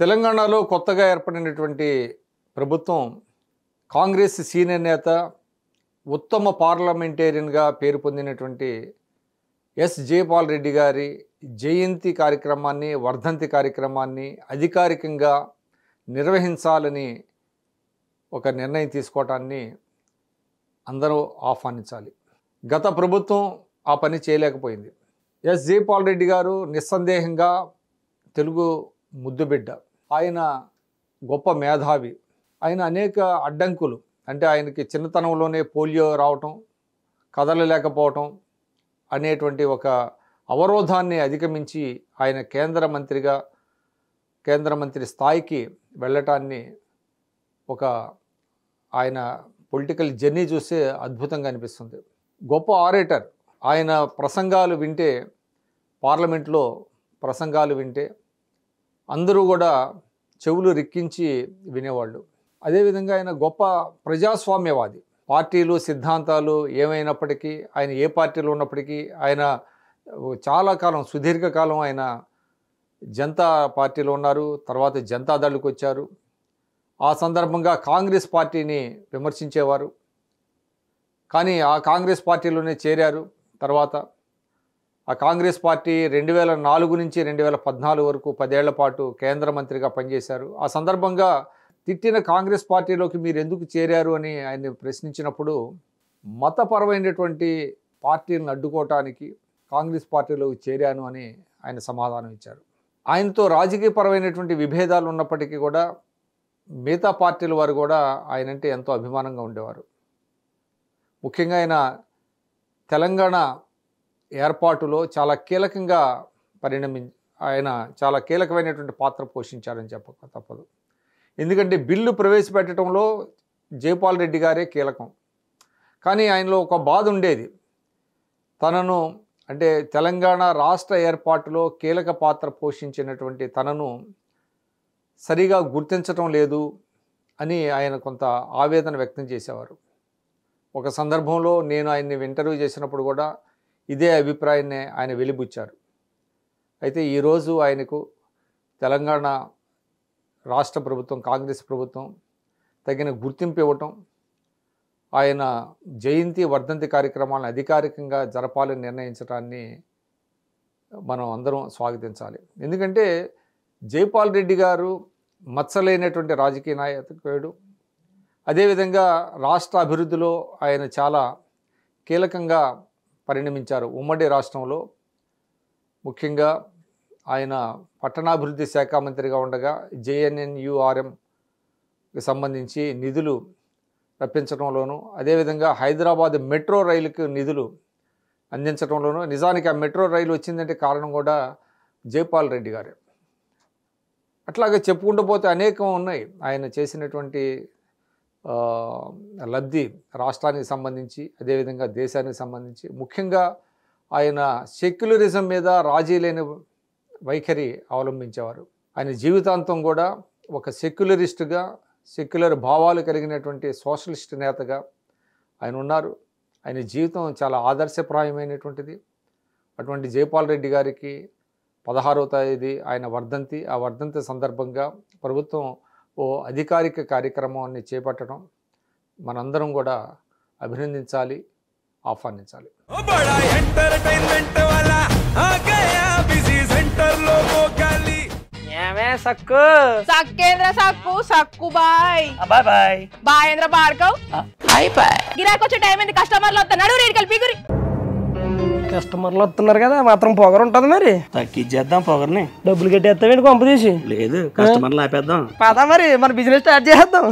తెలంగాణలో కొత్తగా ఏర్పడినటువంటి ప్రభుత్వం కాంగ్రెస్ సీనియర్ నేత ఉత్తమ పార్లమెంటేరియన్గా పేరు పొందినటువంటి ఎస్ జయపాల్ రెడ్డి గారి జయంతి కార్యక్రమాన్ని వర్ధంతి కార్యక్రమాన్ని అధికారికంగా నిర్వహించాలని ఒక నిర్ణయం తీసుకోవటాన్ని అందరూ ఆహ్వానించాలి. గత ప్రభుత్వం ఆ పని చేయలేకపోయింది. ఎస్ జయపాల్ రెడ్డి గారు నిస్సందేహంగా తెలుగు ముద్దుబిడ్డ. ఆయన గొప్ప మేధావి. ఆయన అనేక అడ్డంకులు, అంటే ఆయనకి చిన్నతనంలోనే పోలియో రావటం, కదలలేకపోవటం అనేటువంటి ఒక అవరోధాన్ని అధిగమించి ఆయన కేంద్ర మంత్రి స్థాయికి వెళ్ళటాన్ని ఆయన పొలిటికల్ జర్నీ చూస్తే అద్భుతంగా అనిపిస్తుంది. గొప్ప ఆరేటర్. ఆయన పార్లమెంట్లో ప్రసంగాలు వింటే అందరూ కూడా చెవులు రిక్కించి వినేవాళ్ళు. అదేవిధంగా ఆయన గొప్ప ప్రజాస్వామ్యవాది. పార్టీలు సిద్ధాంతాలు ఏమైనప్పటికీ, ఆయన ఏ పార్టీలో ఉన్నప్పటికీ, ఆయన చాలా కాలం, సుదీర్ఘకాలం ఆయన జనతా పార్టీలో ఉన్నారు. తర్వాత జనతాదళ్కి వచ్చారు. ఆ సందర్భంగా కాంగ్రెస్ పార్టీని విమర్శించేవారు. కానీ ఆ కాంగ్రెస్ పార్టీలోనే చేరారు. తర్వాత ఆ కాంగ్రెస్ పార్టీ 2004 నుంచి 2014 వరకు 10 ఏళ్ల పాటు కేంద్ర మంత్రిగా పనిచేశారు. ఆ సందర్భంగా తిట్టిన కాంగ్రెస్ పార్టీలోకి మీరు ఎందుకు చేరారు అని ఆయన్ని ప్రశ్నించినప్పుడు, మతపరమైనటువంటి పార్టీలను అడ్డుకోవటానికి కాంగ్రెస్ పార్టీలోకి చేరాను అని ఆయన సమాధానం ఇచ్చారు. ఆయనతో రాజకీయపరమైనటువంటి విభేదాలు ఉన్నప్పటికీ కూడా మిగతా పార్టీల వారు కూడా ఆయనంటే ఎంతో అభిమానంగా ఉండేవారు. ముఖ్యంగా తెలంగాణ ఏర్పాటులో చాలా కీలకంగా ఆయన చాలా కీలకమైనటువంటి పాత్ర పోషించారని చెప్పక తప్పదు. ఎందుకంటే బిల్లు ప్రవేశపెట్టడంలో జయపాల్ రెడ్డి గారే కీలకం. కానీ ఆయనలో ఒక బాధ ఉండేది. తనను, అంటే తెలంగాణ రాష్ట్ర ఏర్పాటులో కీలక పాత్ర పోషించినటువంటి తనను సరిగా గుర్తించటం లేదు అని ఆయన కొంత ఆవేదన వ్యక్తం చేసేవారు. ఒక సందర్భంలో నేను ఆయన్ని ఇంటర్వ్యూ చేసినప్పుడు కూడా ఇదే అభిప్రాయాన్ని ఆయన వెలిబుచ్చారు. అయితే ఈరోజు ఆయనకు తెలంగాణ రాష్ట్ర ప్రభుత్వం, కాంగ్రెస్ ప్రభుత్వం తగిన గుర్తింపు ఇవ్వటం, ఆయన జయంతి వర్ధంతి కార్యక్రమాలను అధికారికంగా జరపాలని నిర్ణయించడాన్ని మనం అందరం స్వాగతించాలి. ఎందుకంటే జయపాల్ రెడ్డి గారు మచ్చలేనటువంటి రాజకీయ నాయకుడు. అదేవిధంగా రాష్ట్ర అభివృద్ధిలో ఆయన చాలా కీలకంగా పరిణమించారు. ఉమ్మడి రాష్ట్రంలో ముఖ్యంగా ఆయన పట్టణాభివృద్ధి శాఖ మంత్రిగా ఉండగా JNNURMకి సంబంధించి నిధులు రప్పించడంలోనూ, అదేవిధంగా హైదరాబాద్ మెట్రో రైలుకు నిధులు అందించడంలోనూ, నిజానికి ఆ మెట్రో రైలు వచ్చిందంటే కారణం కూడా జయపాల్ రెడ్డి గారే. అట్లాగే చెప్పుకుంటూ పోతే అనేకం ఉన్నాయి ఆయన చేసినటువంటి లబ్ధి రాష్ట్రానికి సంబంధించి, అదేవిధంగా దేశానికి సంబంధించి. ముఖ్యంగా ఆయన సెక్యులరిజం మీద రాజీ లేని వైఖరి అవలంబించేవారు. ఆయన జీవితాంతం కూడా ఒక సెక్యులరిస్టుగా, సెక్యులర్ భావాలు కలిగినటువంటి సోషలిస్ట్ నేతగా ఆయన ఉన్నారు. ఆయన జీవితం చాలా ఆదర్శప్రాయమైనటువంటిది. అటువంటి జయపాల్ రెడ్డి గారికి 16వ తేదీ ఆయన వర్ధంతి. ఆ వర్ధంతి సందర్భంగా ప్రభుత్వం అధికారిక కార్యక్రమాన్ని చేపట్టడం మనందరం కూడా అభినందించాలి, ఆహ్వానించాలి. బాయేంద్ర భార్గవ్ గిరాకొచ్చే టైం ఏంది? కస్టమర్లు వస్తున్నాడు, రేటు కలిపి కస్టమర్లు వస్తున్నారు కదా, మాత్రం పొగరు ఉంటది. మరి తగ్గించేద్దాం పొగర్ని. డబ్బులు కట్టేస్తావేంటి కొంప తీసి? లేదు, కస్టమర్లు ఆపేద్దాం. పదా మరి మన బిజినెస్ స్టార్ట్ చేద్దాం.